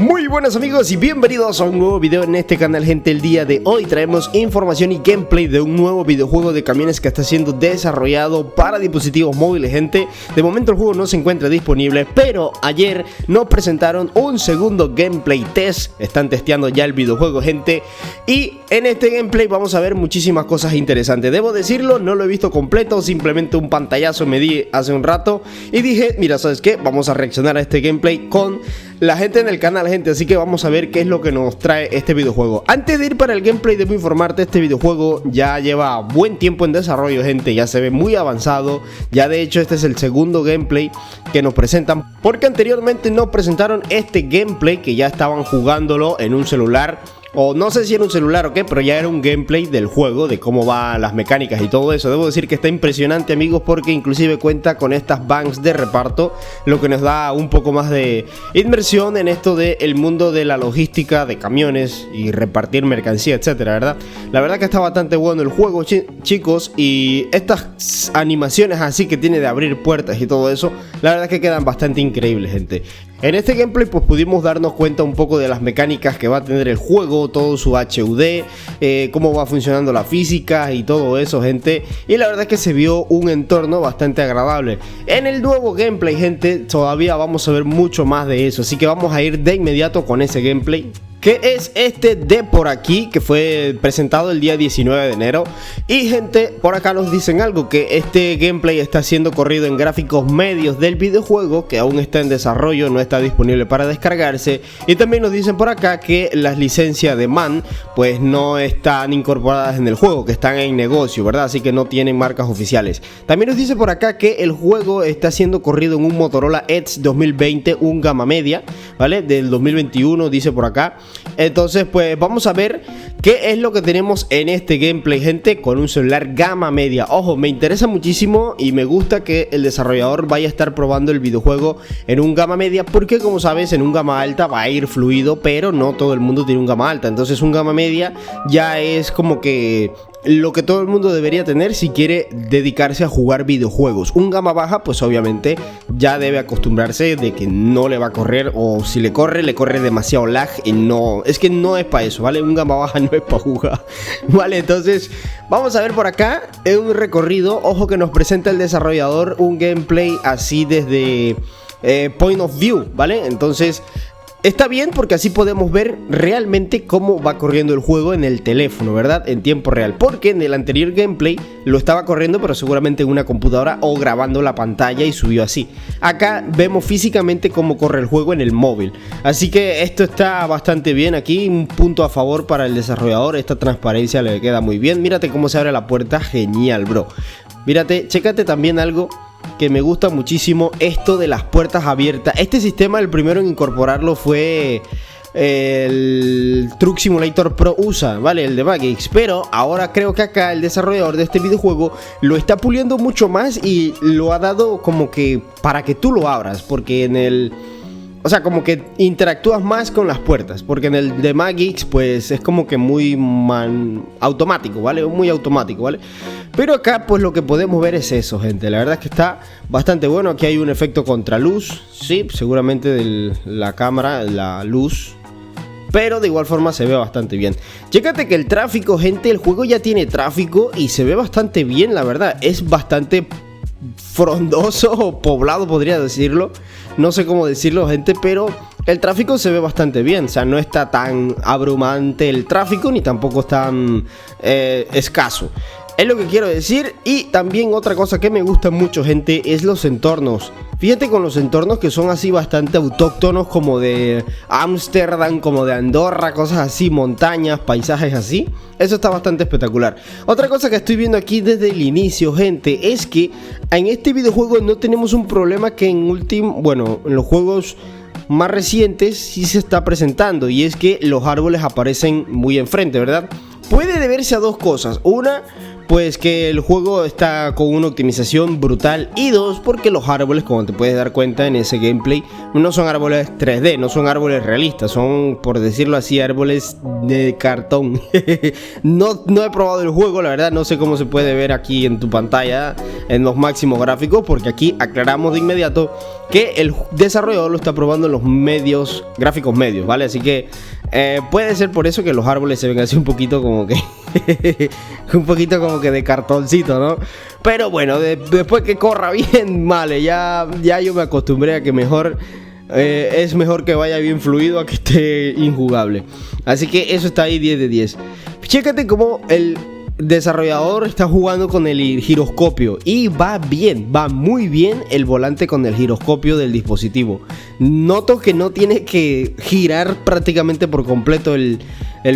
Muy buenas amigos y bienvenidos a un nuevo video en este canal, gente. El día de hoy traemos información y gameplay de un nuevo videojuego de camiones que está siendo desarrollado para dispositivos móviles, gente. De momento el juego no se encuentra disponible, pero ayer nos presentaron un segundo gameplay test. Están testeando ya el videojuego, gente, y en este gameplay vamos a ver muchísimas cosas interesantes. Debo decirlo, no lo he visto completo, simplemente un pantallazo me di hace un rato y dije, mira, ¿sabes qué? Vamos a reaccionar a este gameplay con la gente en el canal, gente, así que vamos a ver qué es lo que nos trae este videojuego. Antes de ir para el gameplay, debo informarte, este videojuego ya lleva buen tiempo en desarrollo, gente, ya se ve muy avanzado. Ya de hecho este es el segundo gameplay que nos presentan, porque anteriormente nos presentaron este gameplay que ya estaban jugándolo en un celular, o no sé si era un celular o qué, pero ya era un gameplay del juego, de cómo van las mecánicas y todo eso. Debo decir que está impresionante, amigos, porque inclusive cuenta con estas banks de reparto, lo que nos da un poco más de inmersión en esto del mundo de la logística de camiones y repartir mercancía, etcétera, ¿verdad? La verdad que está bastante bueno el juego, chicos, y estas animaciones así que tiene de abrir puertas y todo eso, la verdad que quedan bastante increíbles, gente. En este gameplay pues pudimos darnos cuenta un poco de las mecánicas que va a tener el juego, todo su HUD, cómo va funcionando la física y todo eso, gente. Y la verdad es que se vio un entorno bastante agradable. En el nuevo gameplay, gente, todavía vamos a ver mucho más de eso, así que vamos a ir de inmediato con ese gameplay, que es este de por aquí, que fue presentado el día 19 de enero. Y gente, por acá nos dicen algo, que este gameplay está siendo corrido en gráficos medios del videojuego, que aún está en desarrollo, no está disponible para descargarse. Y también nos dicen por acá que las licencias de MAN pues no están incorporadas en el juego, que están en negocio, ¿verdad? Así que no tienen marcas oficiales. También nos dice por acá que el juego está siendo corrido en un Motorola Edge 2020, un gama media, ¿vale? Del 2021, dice por acá. Entonces pues vamos a ver qué es lo que tenemos en este gameplay, gente, con un celular gama media. Ojo, me interesa muchísimo y me gusta que el desarrollador vaya a estar probando el videojuego en un gama media, porque como sabes, en un gama alta va a ir fluido, pero no todo el mundo tiene un gama alta. Entonces un gama media ya es como que lo que todo el mundo debería tener si quiere dedicarse a jugar videojuegos. Un gama baja pues obviamente ya debe acostumbrarse de que no le va a correr, o si le corre demasiado lag, y no, es que no es para eso, ¿vale? Un gama baja no es para jugar, ¿vale? Entonces vamos a ver por acá en un recorrido. Ojo que nos presenta el desarrollador un gameplay así desde point of view, ¿vale? Entonces está bien, porque así podemos ver realmente cómo va corriendo el juego en el teléfono, ¿verdad? En tiempo real, porque en el anterior gameplay lo estaba corriendo, pero seguramente en una computadora o grabando la pantalla y subió así. Acá vemos físicamente cómo corre el juego en el móvil, así que esto está bastante bien. Aquí un punto a favor para el desarrollador, esta transparencia le queda muy bien. Mírate cómo se abre la puerta, genial, bro. Mírate, chécate también algo que me gusta muchísimo, esto de las puertas abiertas. Este sistema, el primero en incorporarlo fue el Truck Simulator Pro USA, ¿vale? El de Magix. Pero ahora creo que acá el desarrollador de este videojuego lo está puliendo mucho más y lo ha dado como que para que tú lo abras, porque en el... o sea, como que interactúas más con las puertas, porque en el de Magix pues es como que muy automático, ¿vale? Muy automático, ¿vale? Pero acá pues lo que podemos ver es eso, gente. La verdad es que está bastante bueno. Aquí hay un efecto contraluz, sí, seguramente de la cámara, la luz, pero de igual forma se ve bastante bien. Chécate que el tráfico, gente, el juego ya tiene tráfico y se ve bastante bien, la verdad. Es bastante frondoso o poblado, podría decirlo. No sé cómo decirlo, gente, pero el tráfico se ve bastante bien. O sea, no está tan abrumante el tráfico, ni tampoco es tan escaso. Es lo que quiero decir. Y también otra cosa que me gusta mucho, gente, es los entornos. Fíjate con los entornos que son así bastante autóctonos, como de Ámsterdam, como de Andorra, cosas así, montañas, paisajes así. Eso está bastante espectacular. Otra cosa que estoy viendo aquí desde el inicio, gente, es que en este videojuego no tenemos un problema que en los juegos más recientes sí se está presentando, y es que los árboles aparecen muy enfrente, ¿verdad? Puede deberse a dos cosas. Una, pues que el juego está con una optimización brutal, y dos, porque los árboles, como te puedes dar cuenta en ese gameplay, no son árboles 3D, no son árboles realistas, son, por decirlo así, árboles de cartón. No he probado el juego, la verdad, no sé cómo se puede ver aquí en tu pantalla en los máximos gráficos, porque aquí aclaramos de inmediato que el desarrollador lo está probando en los medios, gráficos medios, ¿vale? Así que puede ser por eso que los árboles se ven así un poquito como que un poquito como que de cartoncito, ¿no? Pero bueno, después que corra bien, vale, ya yo me acostumbré a que mejor es mejor que vaya bien fluido a que esté injugable. Así que eso está ahí 10 de 10. Chécate cómo el desarrollador está jugando con el giroscopio y va bien, va muy bien el volante con el giroscopio del dispositivo. Noto que no tiene que girar prácticamente por completo el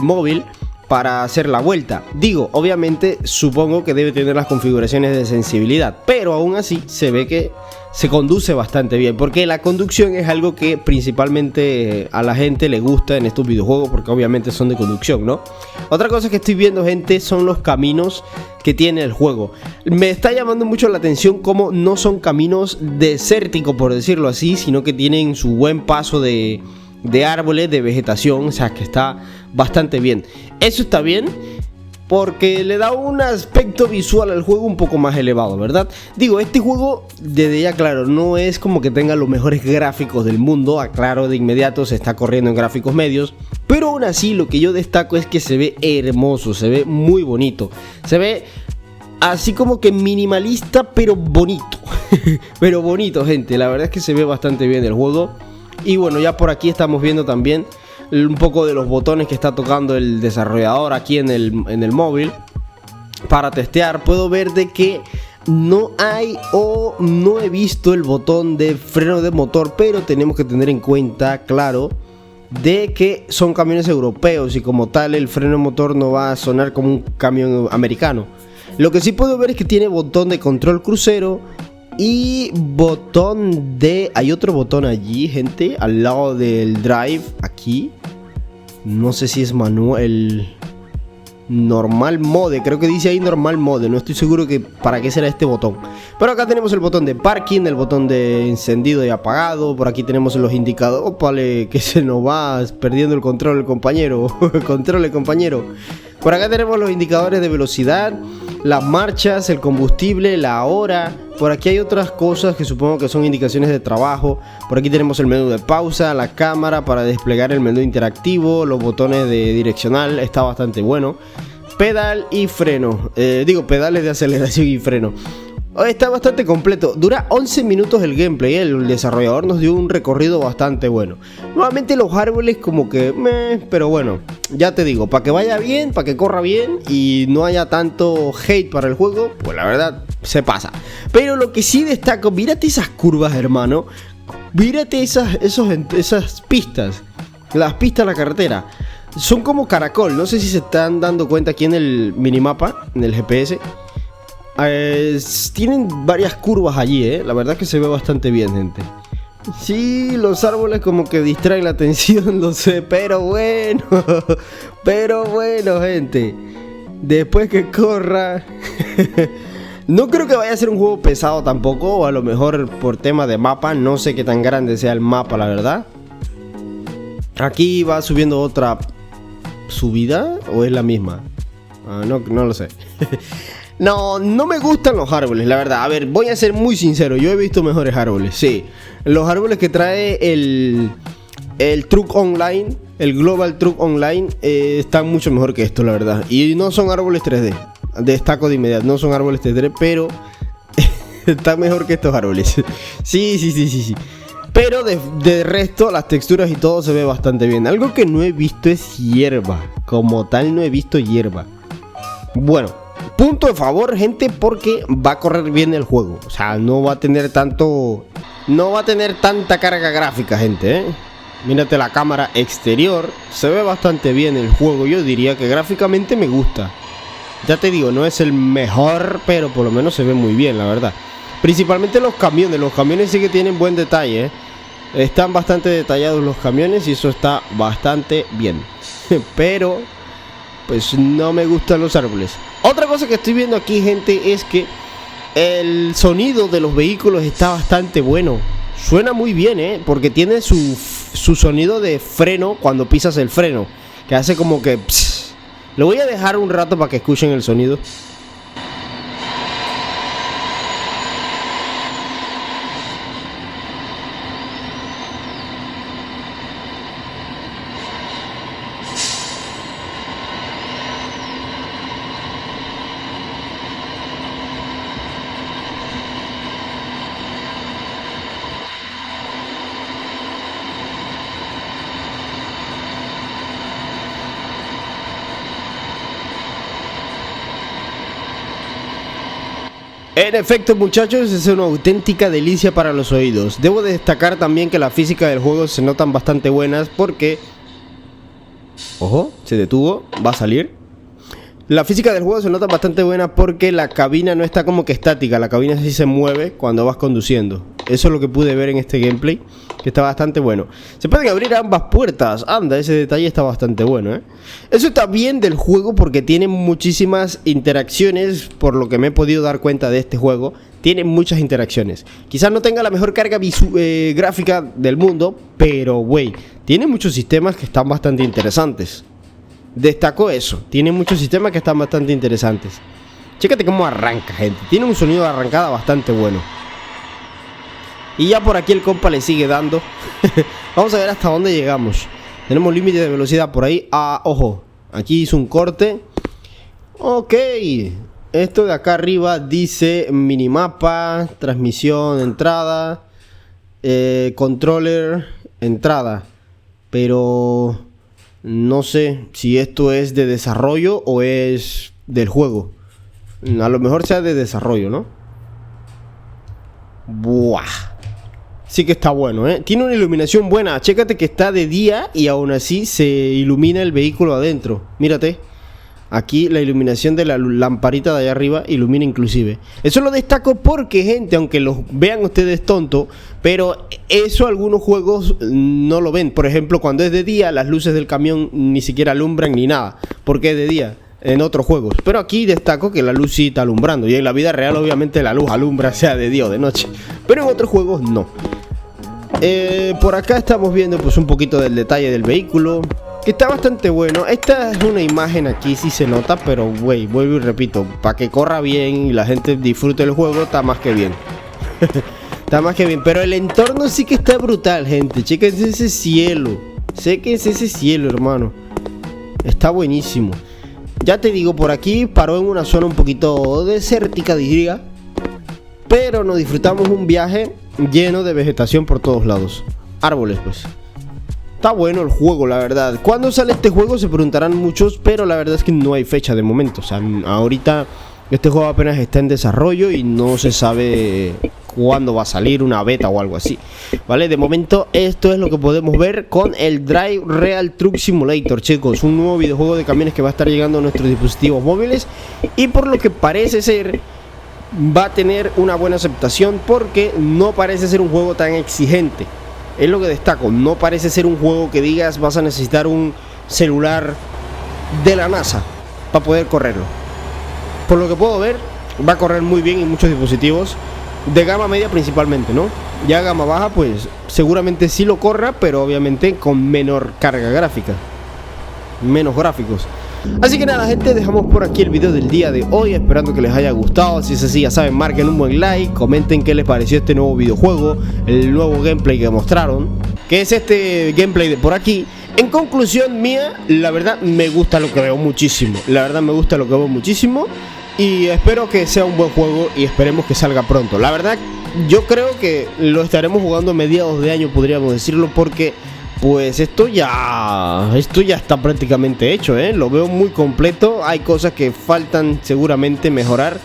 móvil para hacer la vuelta. Digo, obviamente supongo que debe tener las configuraciones de sensibilidad, pero aún así se ve que se conduce bastante bien, porque la conducción es algo que principalmente a la gente le gusta en estos videojuegos, porque obviamente son de conducción, ¿no? Otra cosa que estoy viendo, gente, son los caminos que tiene el juego. Me está llamando mucho la atención cómo no son caminos desérticos, por decirlo así, sino que tienen su buen paso de árboles, de vegetación, o sea que está bastante bien. Eso está bien porque le da un aspecto visual al juego un poco más elevado, ¿verdad? Digo, este juego, desde ya claro, no es como que tenga los mejores gráficos del mundo, aclaro de inmediato, se está corriendo en gráficos medios, pero aún así lo que yo destaco es que se ve hermoso, se ve muy bonito, se ve así como que minimalista, pero bonito, pero bonito, gente, la verdad es que se ve bastante bien el juego. Y bueno, ya por aquí estamos viendo también un poco de los botones que está tocando el desarrollador aquí en el móvil para testear. Puedo ver de que no hay o no he visto el botón de freno de motor, pero tenemos que tener en cuenta, claro, de que son camiones europeos y como tal el freno de motor no va a sonar como un camión americano. Lo que sí puedo ver es que tiene botón de control crucero y botón de... Hay otro botón allí, gente, al lado del drive, aquí. No sé si es manual, el normal mode, creo que dice ahí normal mode. No estoy seguro que para qué será este botón. Pero acá tenemos el botón de parking, el botón de encendido y apagado. Por aquí tenemos los indicadores. Ópale, que se nos va perdiendo el control el compañero. Control el compañero. Por acá tenemos los indicadores de velocidad, las marchas, el combustible, la hora. Por aquí hay otras cosas que supongo que son indicaciones de trabajo. Por aquí tenemos el menú de pausa, la cámara para desplegar el menú interactivo, los botones de direccional, está bastante bueno. Pedal y freno, pedales de aceleración y freno. Está bastante completo, dura 11 minutos el gameplay, el desarrollador nos dio un recorrido bastante bueno. Nuevamente los árboles como que pero bueno, ya te digo, para que vaya bien, para que corra bien y no haya tanto hate para el juego, pues la verdad se pasa. Pero lo que sí destaco, mírate esas curvas, hermano, mírate esas pistas, las pistas de la carretera. Son como caracol, no sé si se están dando cuenta aquí en el minimapa, en el GPS. Tienen varias curvas allí, la verdad que se ve bastante bien, gente. Sí, los árboles como que distraen la atención, lo sé, pero bueno, gente. Después que corra. No creo que vaya a ser un juego pesado tampoco, o a lo mejor por tema de mapa, no sé qué tan grande sea el mapa, la verdad. Aquí va subiendo otra subida, o es la misma. No lo sé. No me gustan los árboles, la verdad. A ver, voy a ser muy sincero, yo he visto mejores árboles, sí. Los árboles que trae el Truck Online, el Global Truck Online, están mucho mejor que esto, la verdad. Y no son árboles 3D, destaco de inmediato, no son árboles 3D, pero están mejor que estos árboles. Sí. Pero de resto, las texturas y todo se ve bastante bien. Algo que no he visto es hierba, como tal no he visto hierba. Bueno, punto de favor, gente, porque va a correr bien el juego. O sea, no va a tener tanta carga gráfica, gente, Mírate la cámara exterior, se ve bastante bien el juego. Yo diría que gráficamente me gusta. Ya te digo, no es el mejor, pero por lo menos se ve muy bien, la verdad. Principalmente los camiones sí que tienen buen detalle, Están bastante detallados los camiones y eso está bastante bien. Pero pues no me gustan los árboles. Otra cosa que estoy viendo aquí, gente, es que el sonido de los vehículos está bastante bueno. Suena muy bien, porque tiene su sonido de freno cuando pisas el freno, que hace como que pss. Lo voy a dejar un rato para que escuchen el sonido. En efecto, muchachos, es una auténtica delicia para los oídos. Debo destacar también que la física del juego se notan bastante buenas porque... Ojo, se detuvo, va a salir. La física del juego se nota bastante buena porque la cabina no está como que estática. La cabina sí se mueve cuando vas conduciendo. Eso es lo que pude ver en este gameplay, que está bastante bueno. Se pueden abrir ambas puertas. Anda, ese detalle está bastante bueno, Eso está bien del juego porque tiene muchísimas interacciones. Por lo que me he podido dar cuenta de este juego, tiene muchas interacciones. Quizás no tenga la mejor carga gráfica del mundo, pero güey, tiene muchos sistemas que están bastante interesantes. Destaco eso, tiene muchos sistemas que están bastante interesantes. Chécate cómo arranca, gente. Tiene un sonido de arrancada bastante bueno. Y ya por aquí el compa le sigue dando. Vamos a ver hasta dónde llegamos. Tenemos límite de velocidad por ahí. Ah, ojo, aquí hizo un corte. Ok, esto de acá arriba dice minimapa, transmisión, entrada, controller, entrada. Pero... no sé si esto es de desarrollo o es del juego. A lo mejor sea de desarrollo, ¿no? Buah. Sí que está bueno, Tiene una iluminación buena. Chécate que está de día y aún así se ilumina el vehículo adentro. Mírate. Aquí la iluminación de la lamparita de allá arriba ilumina inclusive. Eso lo destaco porque, gente, aunque lo vean ustedes tonto, pero eso algunos juegos no lo ven. Por ejemplo, cuando es de día, las luces del camión ni siquiera alumbran ni nada, porque es de día en otros juegos. Pero aquí destaco que la luz sí está alumbrando. Y en la vida real obviamente la luz alumbra, sea de día o de noche, pero en otros juegos no. Por acá estamos viendo pues un poquito del detalle del vehículo, que está bastante bueno. Esta es una imagen aquí, sí se nota, pero güey, vuelvo y repito, para que corra bien y la gente disfrute el juego, está más que bien. Está más que bien, pero el entorno sí que está brutal, gente. Chéquense ese cielo. Chéquense ese cielo, hermano. Está buenísimo. Ya te digo, por aquí paró en una zona un poquito desértica, diría, pero nos disfrutamos un viaje lleno de vegetación por todos lados. Árboles, pues. Está bueno el juego, la verdad. ¿Cuándo sale este juego? Se preguntarán muchos, pero la verdad es que no hay fecha de momento. O sea, ahorita este juego apenas está en desarrollo y no se sabe cuándo va a salir una beta o algo así. Vale, de momento esto es lo que podemos ver con el Drive Real Truck Simulator, chicos. Un nuevo videojuego de camiones que va a estar llegando a nuestros dispositivos móviles. Y por lo que parece ser, va a tener una buena aceptación porque no parece ser un juego tan exigente. Es lo que destaco, no parece ser un juego que digas vas a necesitar un celular de la NASA para poder correrlo. Por lo que puedo ver, va a correr muy bien en muchos dispositivos de gama media principalmente, ¿no? Ya gama baja pues seguramente sí lo corra, pero obviamente con menor carga gráfica, menos gráficos. Así que nada, gente, dejamos por aquí el video del día de hoy, esperando que les haya gustado. Si es así, ya saben, marquen un buen like, comenten qué les pareció este nuevo videojuego, el nuevo gameplay que mostraron, que es este gameplay de por aquí. En conclusión mía, la verdad me gusta lo que veo muchísimo, y espero que sea un buen juego y esperemos que salga pronto. La verdad, yo creo que lo estaremos jugando a mediados de año, podríamos decirlo, porque pues esto ya está prácticamente hecho, Lo veo muy completo. Hay cosas que faltan seguramente mejorar,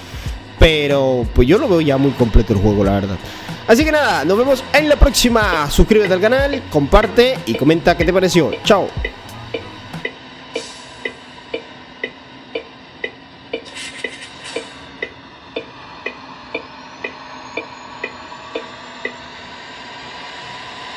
pero pues yo lo veo ya muy completo el juego, la verdad. Así que nada, nos vemos en la próxima. Suscríbete al canal, comparte y comenta qué te pareció. Chao.